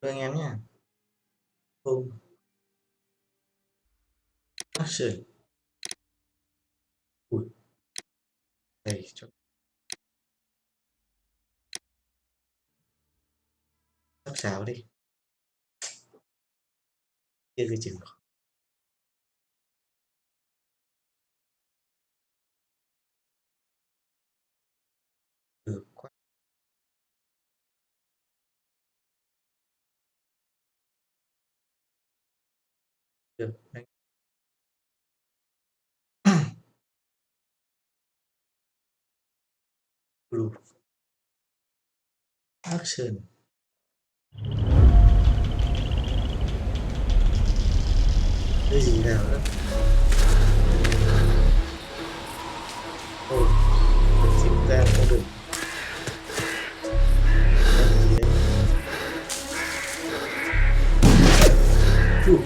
Cho anh em nhé. Home action. Ui, đây cho sắp xào đi. Kia cái chừng được quá. Được đấy. Blue action. Cái gì nào đó. Ôi, mình chịu ra không được. Cái gì đấy? Ui,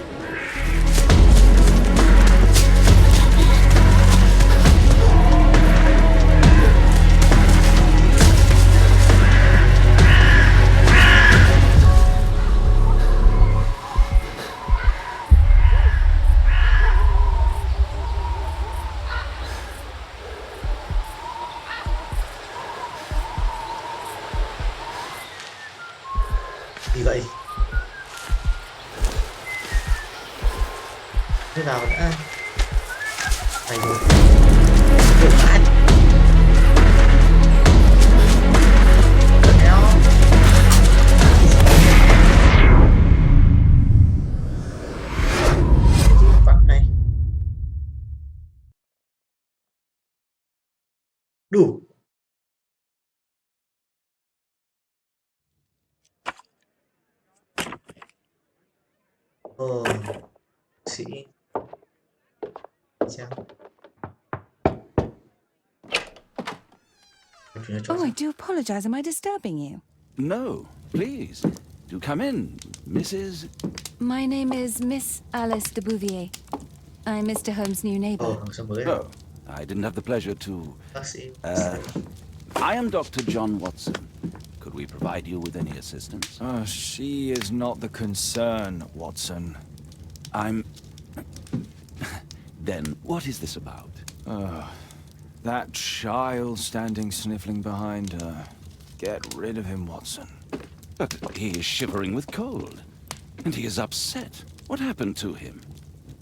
gì vậy? Thế nào đã? Này rồi. Được phải. Kéo. Gì vắt này? Đủ. Ờ, sĩ chăng? Oh, I do apologize. Am I disturbing you? No, please. Do come in, Mrs. My name is Miss Alice de Bouvier. I'm Mr. Holmes' new neighbor. Xong mới Oh, I didn't have the pleasure to. bác sĩ. I am Dr. John Watson. Could we provide you with any assistance? She is not the concern, Watson. I'm. Then what is this about? That child standing sniffling behind her. Get rid of him, Watson. But he is shivering with cold. And he is upset. What happened to him?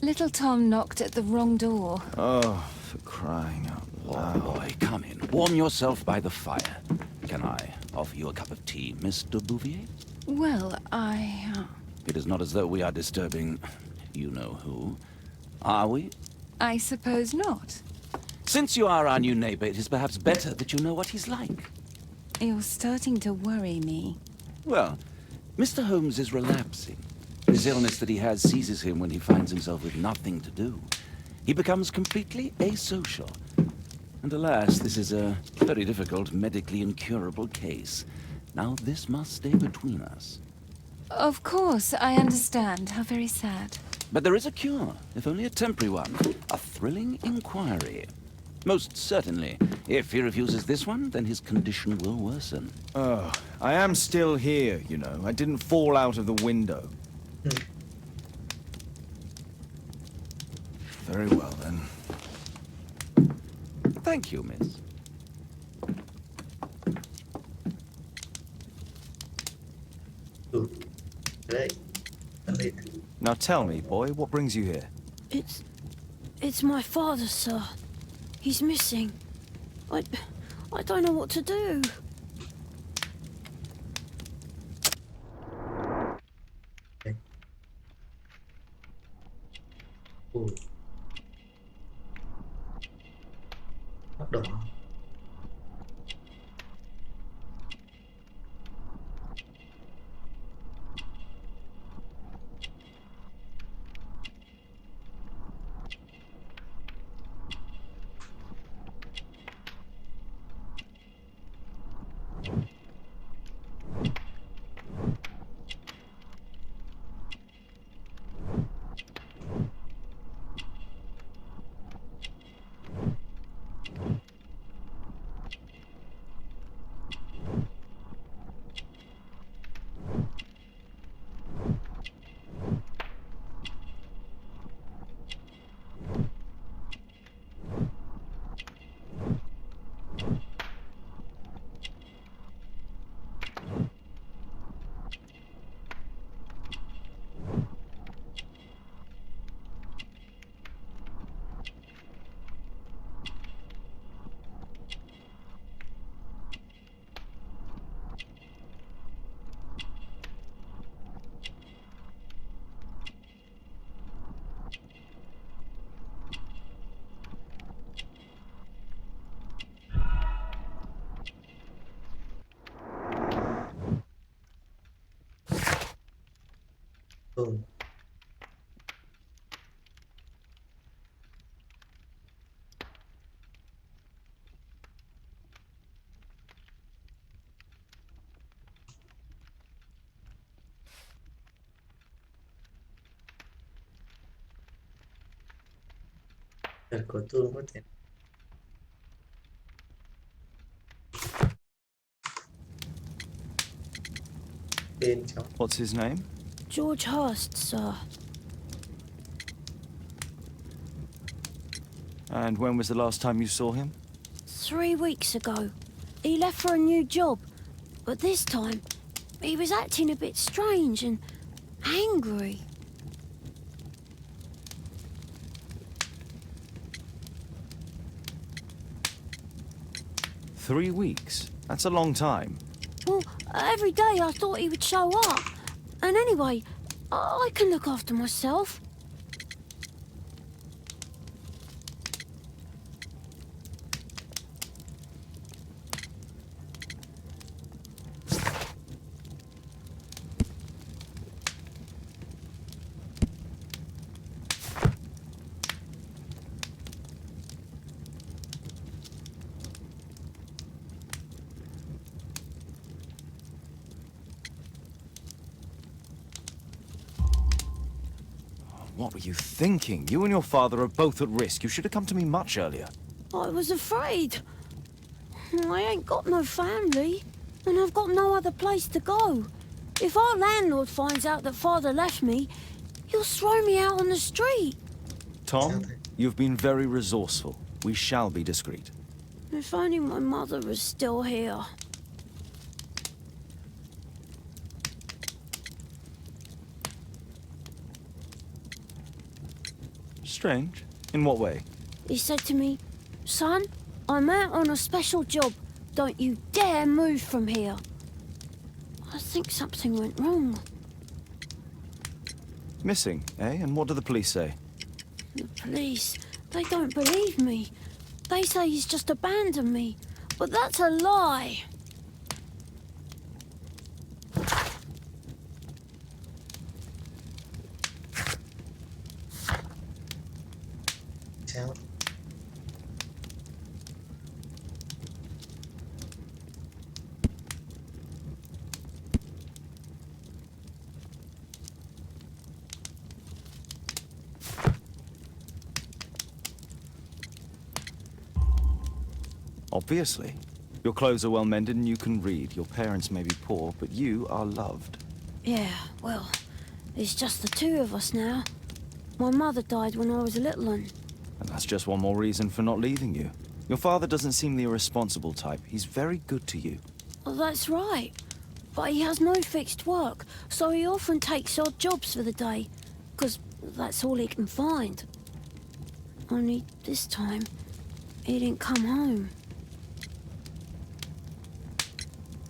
Little Tom knocked at the wrong door. Oh, for crying out loud. Oh, boy, come in. Warm yourself by the fire. Can I offer you a cup of tea, Mr. Bouvier? Well, It is not as though we are disturbing you know who. Are we? I suppose not. Since you are our new neighbor, it is perhaps better that you know what he's like. You're starting to worry me. Well, Mr. Holmes is relapsing. This illness that he has seizes him when he finds himself with nothing to do. He becomes completely asocial. And alas, this is a very difficult, medically incurable case. Now this must stay between us. Of course, I understand. How very sad. But there is a cure, if only a temporary one. A thrilling inquiry. Most certainly. If he refuses this one, then his condition will worsen. Oh, I am still here, you know. I didn't fall out of the window. Very well, then. Thank you, miss. Đủ. Đấy. Đấy. Now tell me, boy, what brings you here? It's my father, sir. He's missing. I don't know what to do. Ui. Bắt đầu. Ừ. Thật của tôi có thể tên cháu. What's his name? George Hurst, sir. And when was the last time you saw him? 3 weeks ago. He left for a new job, but this time he was acting a bit strange and angry. Three weeks? That's a long time. Well, every day I thought he would show up. And anyway, I can look after myself. What were you thinking? You and your father are both at risk. You should have come to me much earlier. I was afraid. I ain't got no family, and I've got no other place to go. If our landlord finds out that Father left me, he'll throw me out on the street. Tom, you've been very resourceful. We shall be discreet. If only my mother was still here. Strange. In what way? He said to me, "Son, I'm out on a special job. Don't you dare move from here." I think something went wrong. Missing, eh? And what do the police say? The police, they don't believe me. They say he's just abandoned me. But that's a lie. Cháu. Obviously. Your clothes are well mended and you can read. Your parents may be poor, but you are loved. Yeah, well, it's just the two of us now. My mother died when I was a little one. And that's just one more reason for not leaving you. Your father doesn't seem the irresponsible type. He's very good to you. Well, that's right. But he has no fixed work, so he often takes odd jobs for the day, 'cause that's all he can find. Only this time, he didn't come home.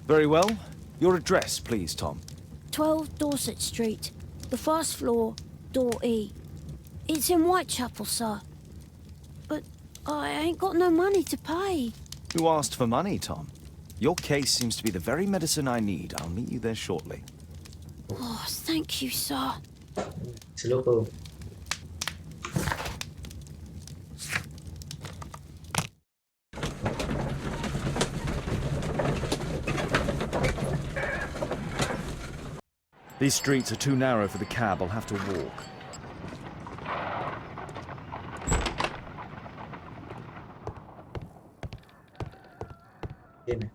Very well. Your address, please, Tom. 12 Dorset Street, the first floor, door E. It's in Whitechapel, sir. But I ain't got no money to pay. Who asked for money, Tom? Your case seems to be the very medicine I need. I'll meet you there shortly. Oh, thank you, sir. Sherlock Holmes. These streets are too narrow for the cab. I'll have to walk. Đây này.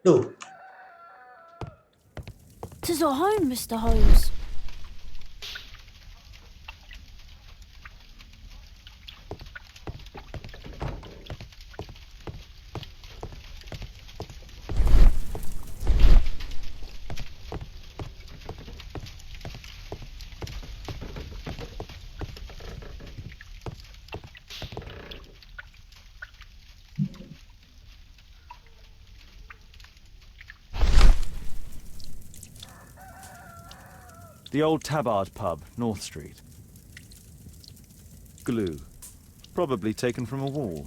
Đủ. 'Tis our home, Mr. Holmes. The old Tabard pub, North Street. glue. Probably taken from a wall.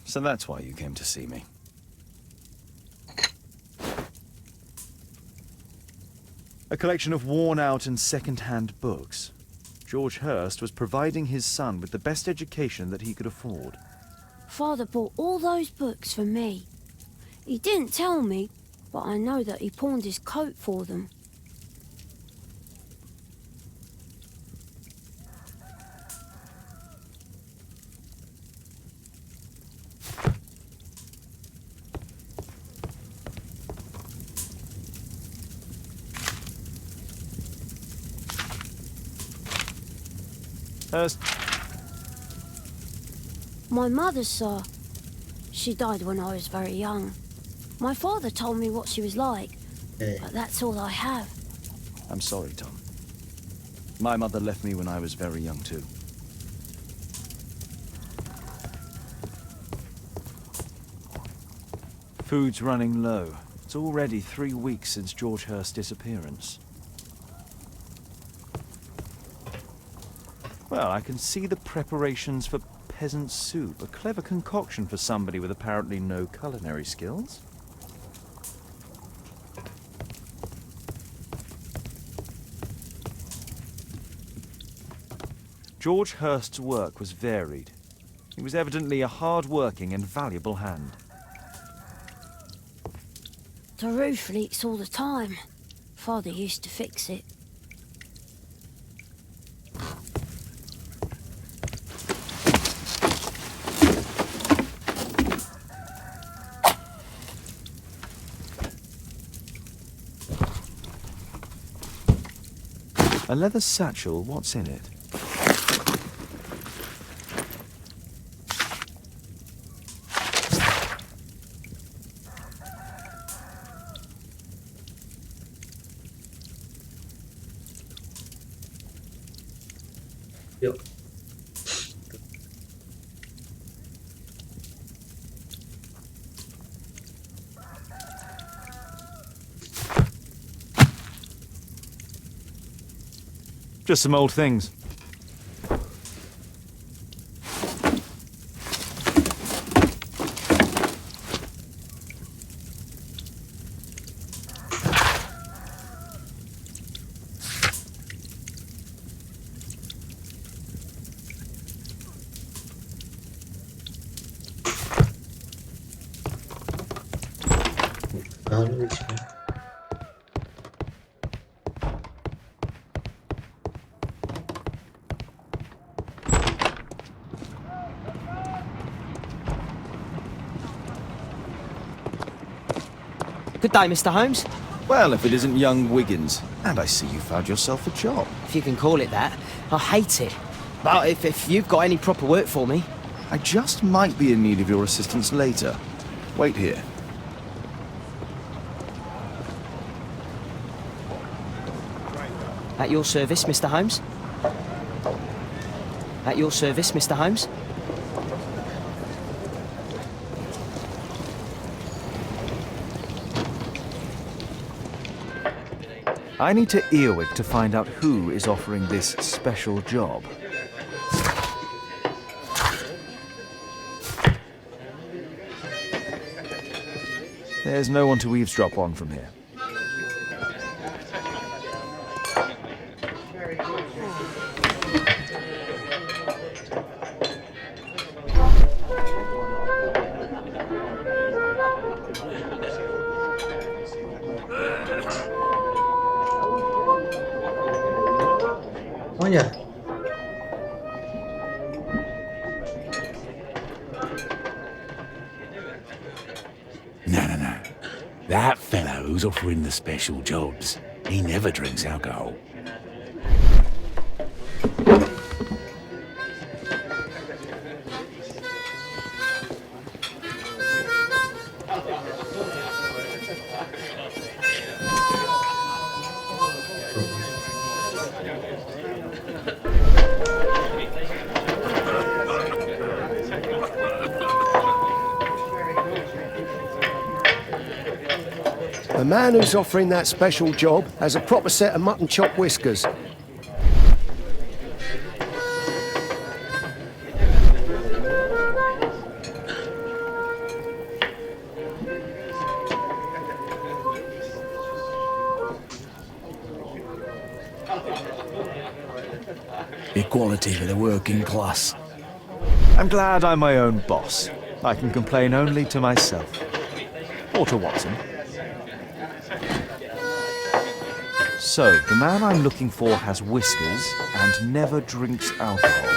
So that's why you came to see me. A collection of worn-out and second-hand books. George Hurst was providing his son with the best education that he could afford. Father bought all those books for me. He didn't tell me, but I know that he pawned his coat for them. Hurst. My mother, sir. She died when I was very young. My father told me what she was like, but that's all I have. I'm sorry, Tom. My mother left me when I was very young, too. Food's running low. It's already 3 weeks since George Hurst's disappearance. Well, I can see the preparations for peasant soup, a clever concoction for somebody with apparently no culinary skills. George Hurst's work was varied. He was evidently a hard-working and valuable hand. The roof leaks all the time. Father used to fix it. A leather satchel, what's in it? Yuk. Just some old things. Baru içine. Good day, Mr. Holmes. Well, if it isn't young Wiggins. And I see you found yourself a job. If you can call it that. I hate it. But if you've got any proper work for me... I just might be in need of your assistance later. Wait here. At your service, Mr. Holmes. At your service, Mr. Holmes. I need to Earwig to find out who is offering this special job. There's no one to eavesdrop on from here. Oh yeah. No. That fellow who's offering the special jobs, he never drinks alcohol. The man who's offering that special job has a proper set of mutton chop whiskers. Equality for the working class. I'm glad I'm my own boss. I can complain only to myself. Or to Watson. So, the man I'm looking for has whiskers and never drinks alcohol.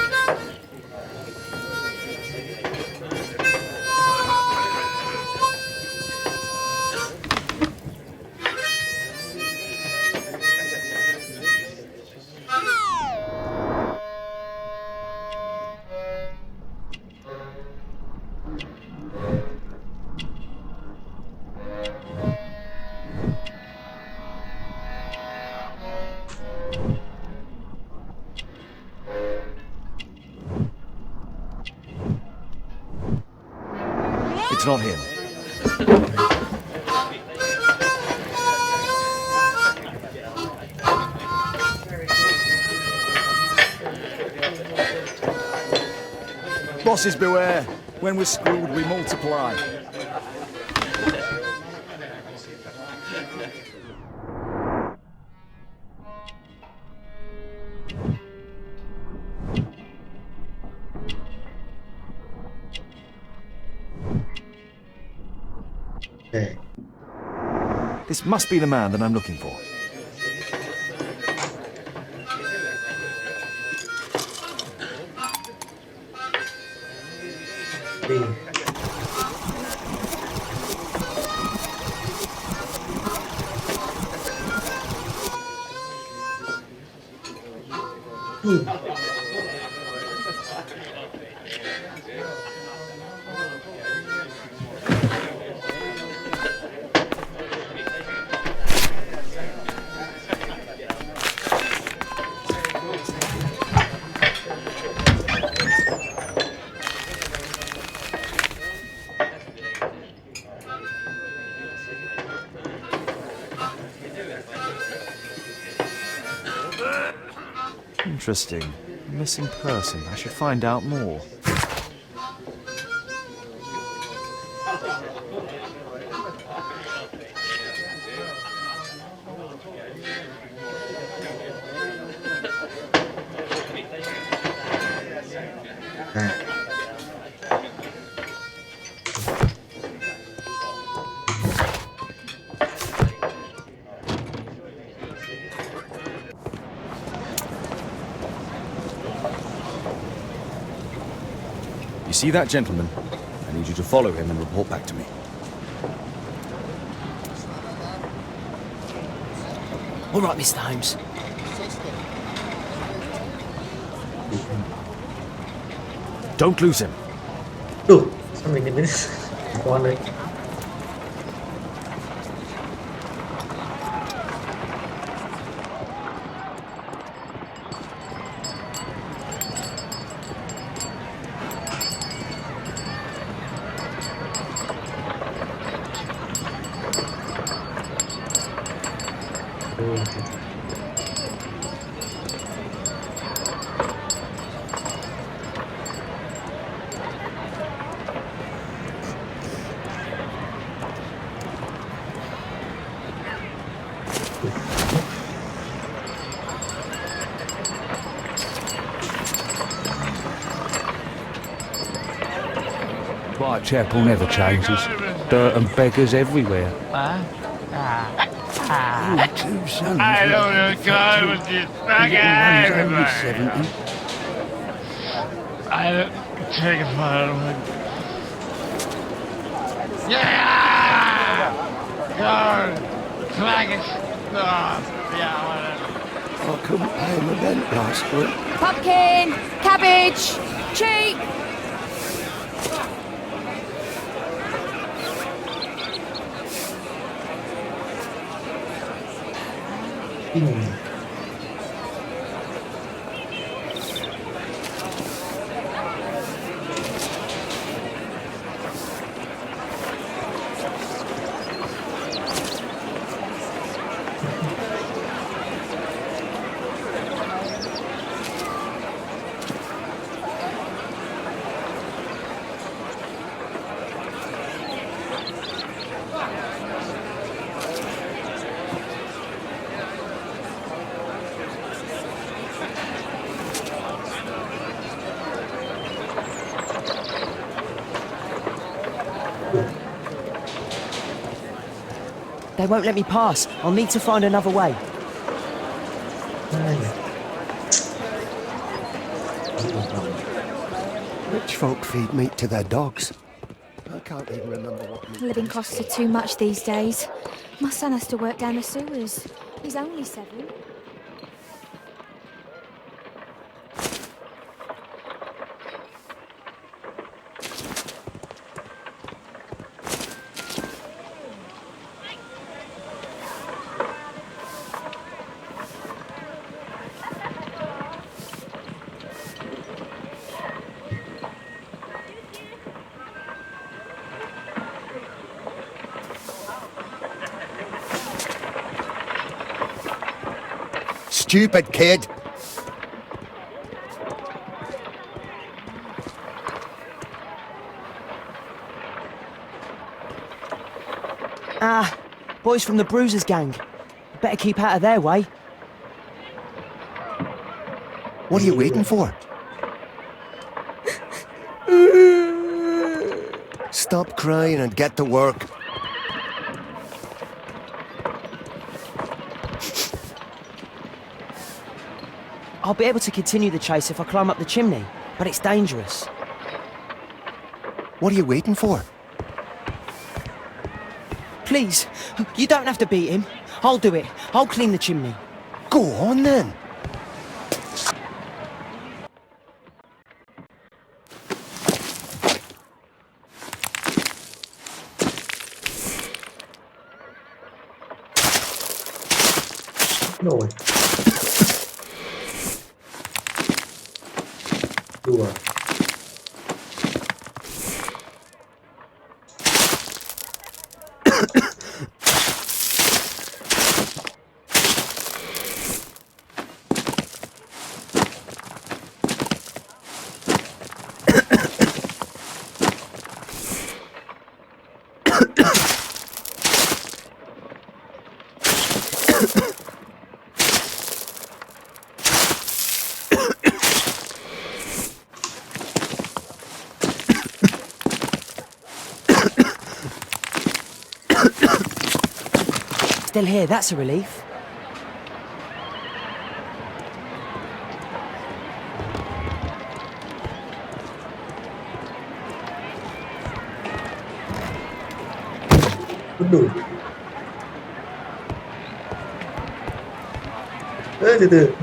It's not him. Bosses beware. When we're screwed, we multiply. Okay. This must be the man that I'm looking for. B. Interesting. Missing person. I should find out more. You see that gentleman? I need you to follow him and report back to me. All right, Mr. Holmes. Don't lose him. Duh, something in this. Wondering. Whitechapel never changes. Dirt and beggars everywhere. You two sons. I don't know, God, with this fucking Only everybody. 70. I don't take a photo. Yeah! God! Claggis! Yeah, whatever. I couldn't pay my rent last week. Pumpkin, cabbage, cheap. They won't let me pass. I'll need to find another way. Hai nhỉ? Rich folk feed meat to their dogs. I can't even remember what meat Living tastes costs are like. too much these days. My son has to work down the sewers. He's only 7. Stupid kid! Ah, boys from the Bruisers gang. Better keep out of their way. What are you waiting for? Stop crying and get to work. I'll be able to continue the chase if I climb up the chimney, but it's dangerous. What are you waiting for? Please, you don't have to beat him. I'll do it. I'll clean the chimney. Go on then. Rồi. Đùa. Still here, that's a relief. Hút đủ. Ê, từ từ.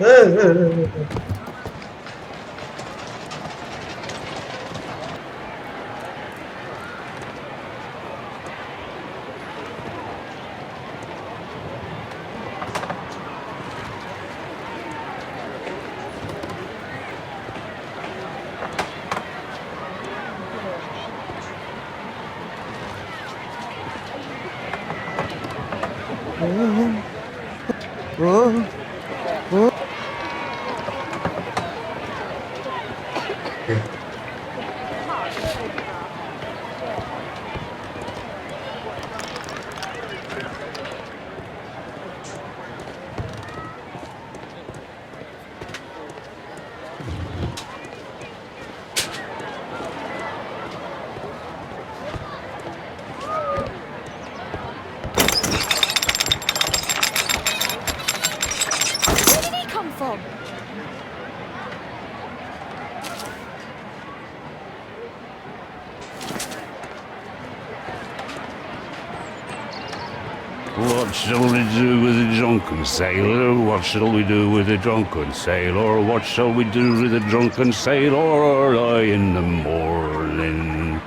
Where did he come from? What shall we do with a drunken sailor? What shall we do with a drunken sailor? What shall we do with a drunken sailor early in the morning?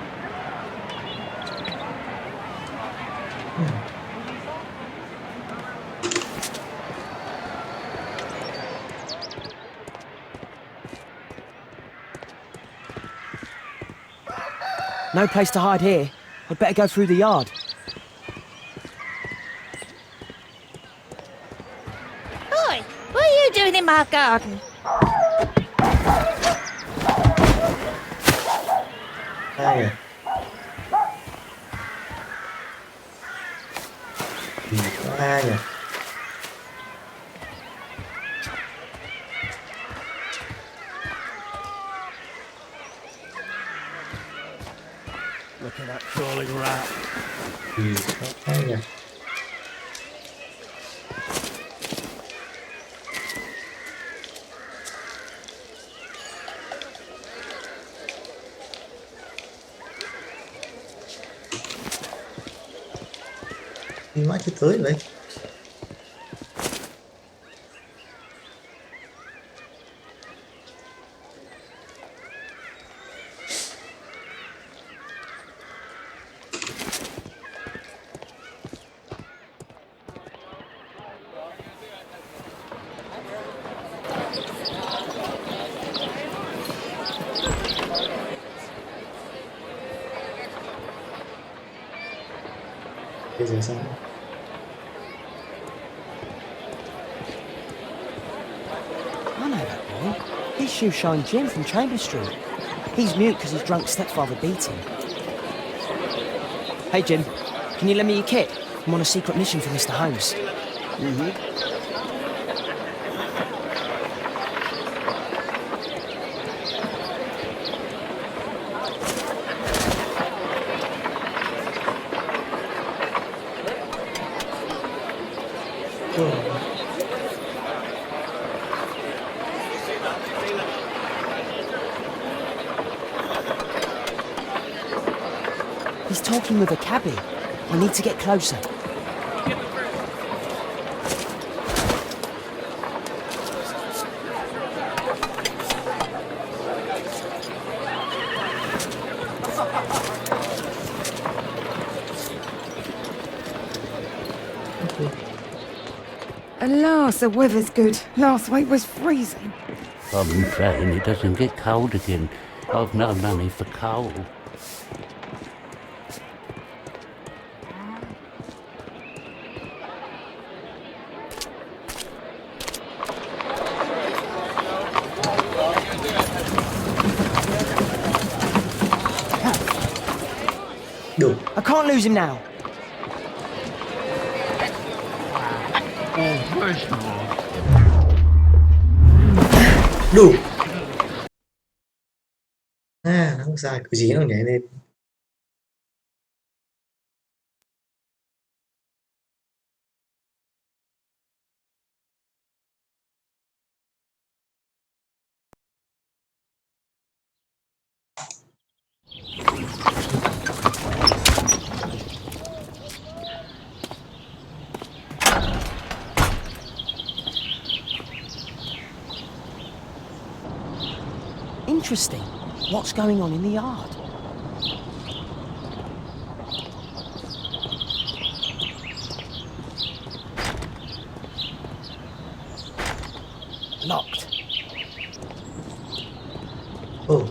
No place to hide here. I'd better go through the yard. Oi, what are you doing in my garden? Hai à? Có hai à? Look at that crawling rat. Có hai à? Đi mãi chưa tới vậy. Bây giờ sao? I know that boy. He's Shoeshine Jim from Chamber Street. He's mute because his drunk stepfather beat him. Hey, Jim. Can you lend me your kit? I'm on a secret mission for Mr. Holmes. He's talking with a cabbie. I need to get closer. Alas, the weather's good. Last week was freezing. I'm praying it doesn't get cold again. I've no money for coal. Đủ. I can't lose him now. Well, first of all, Đủ. À, nó không sai, cứ gì nó nhảy lên. Interesting. What's going on in the yard? Locked. Ồ,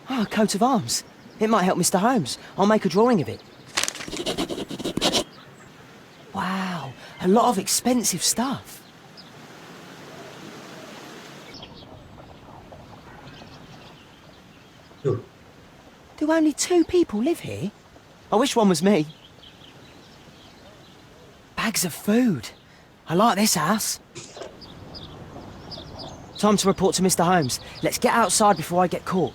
Ah, a coat of arms. It might help Mr. Holmes. I'll make a drawing of it. Wow, a lot of expensive stuff. đủ. Do only 2 people live here? I wish one was me. Bags of food. I like this house. Time to report to Mr. Holmes. Let's get outside before I get caught.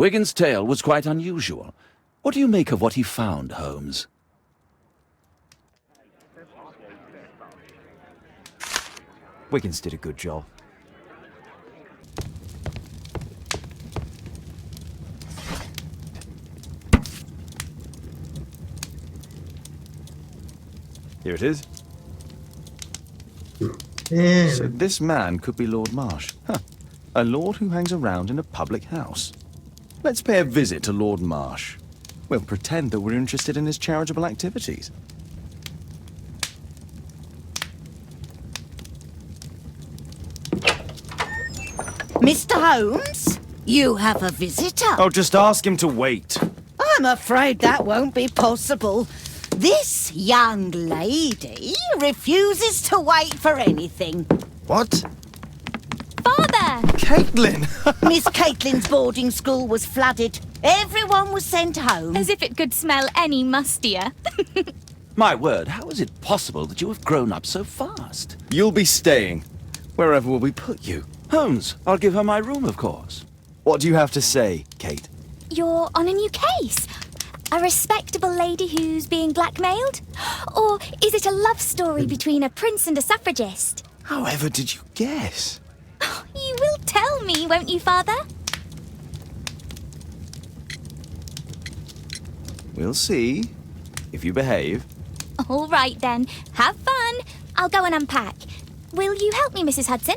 Wigan's tale was quite unusual. What do you make of what he found, Holmes? Wiggins did a good job. Here it is. Thế So this man could be Lord Marsh. Huh. A lord who hangs around in a public house. Let's pay a visit to Lord Marsh. We'll pretend that we're interested in his charitable activities. Mr. Holmes? You have a visitor? Oh, just ask him to wait. I'm afraid that won't be possible. This young lady refuses to wait for anything. What? Father! Caitlin! Miss Caitlin's boarding school was flooded. Everyone was sent home. As if it could smell any mustier. My word, how is it possible that you have grown up so fast? You'll be staying. Wherever will we put you? Holmes, I'll give her my room, of course. What do you have to say, Kate? You're on a new case. A respectable lady who's being blackmailed? Or is it a love story between a prince and a suffragist? However did you guess? You will tell me, won't you, Father? We'll see. If you behave. All right, then. Have fun. I'll go and unpack. Will you help me, Mrs. Hudson?